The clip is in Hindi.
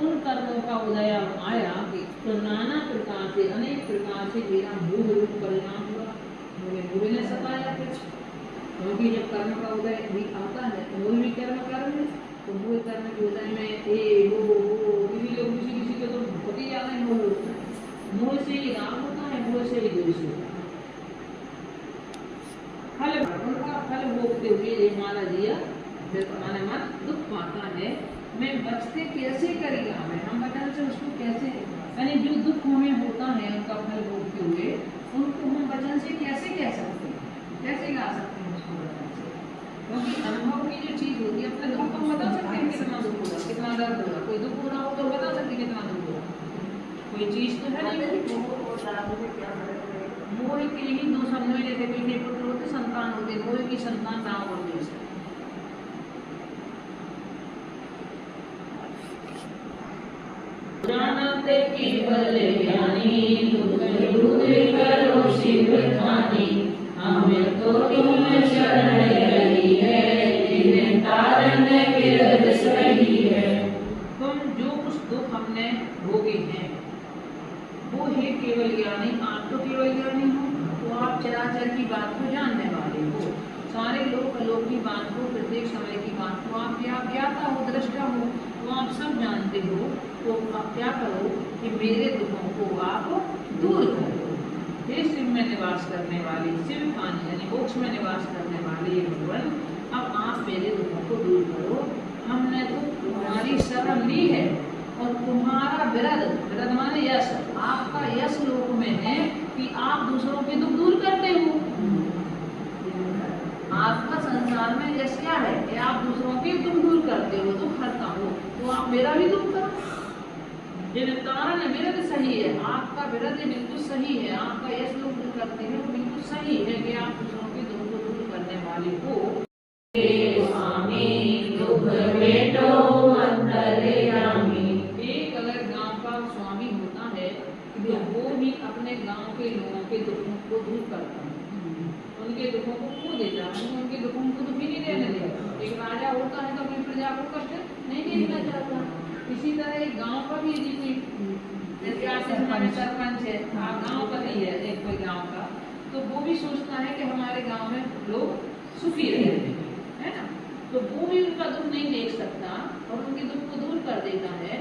उन कर्मों का उदय आया तो नाना प्रकार से अनेक प्रकार से मेरा मूल रूप परिणाम हुआ। मुझे मूल ने सताया फिर, क्योंकि जब कर्म का उदय भी आता है मूल भी कर्म है, तो मूल कर्म के उदय में किसी लोग किसी को तो बहुत ही ज्यादा मूल होता है। मूल से ही राम होता है, मूल से ही द्वेष होता है। फल उनका फल भोगते हुए ये माला दिया, फिर माने मन दुख पाता है। मैं बचते कैसे करेगा, मैं हम बचन से उसको कैसे, यानी जो दुख हमें होता है उनका फल भोगते हुए, उनको हम वचन से कैसे कह सकते हैं, कैसे गा सकते हैं उसको वचन से? क्योंकि अनुभव की जो चीज होती है, अपने दुख को बता सकते हैं कितना दुख होगा, कितना दर्द होगा। कोई दुख हो रहा हो तो बता सकते कितना दुख होगा, कोई चीज तो है नहीं। मोह के ही दो शब्द में जैसे कोई पुत्र होते संतान होते, मोह की संतान राम और देश है। जानते केवल ज्ञानी दुख दूर करो शिव ठानी, हमें तो तुम शरण लगी है, जिन्हें तारण विरद सही है। तुम जो कुछ दुख हमने भोगे हैं वो है केवल ज्ञानी। आप तो केवल ज्ञानी हो, तो आप चराचर की बात को जानने वाले हो, सारे लोक अलोक की बात को, प्रत्येक समय की बात को आप ज्ञाता हो, दृष्टा हो, तो आप सब जानते हो। तो आप क्या करो कि मेरे दुखों को आप दूर करो। हे शिव में निवास करने वाले, शिव पानी यानी मोक्ष में निवास करने वाले भगवान, अब आप मेरे दुखों को दूर करो। हमने तो तुम्हारी शरण ली है और तुम्हारा विरद माने यश, आपका यश लोक में है कि आप दूसरों के दुख दूर करते हो। आपका संसार में यश क्या है कि आप दूसरों के दुख दूर करते हो, दुख हरता हो, तो आप मेरा भी दुख करो। ये कारण विरद सही है, आपका विरद बिल्कुल सही है, आपका यश लोग करते हैं वो बिल्कुल सही है कि आप दूसरों के दुख को दूर करने वाले हो। स्वामी दुख बेटो अंतर्यामी, एक अगर गांव का स्वामी होता है तो वो भी अपने गांव के लोगों के दुखों को दूर करता है, उनके दुखों को खो देता है, उनके दुखों को दुखी नहीं रहने देता। एक राजा होता है तो अपनी प्रजा को कष्ट नहीं देखना चाहता। इसी तरह एक गांव का भी यदि कोई हमारे सरपंच है, गांव का नहीं है एक कोई गांव का, तो वो भी सोचता है कि हमारे गांव में लोग सुखी रहे, है ना, तो वो भी उनका दुख नहीं देख सकता और उनके दुख को दूर कर देता है।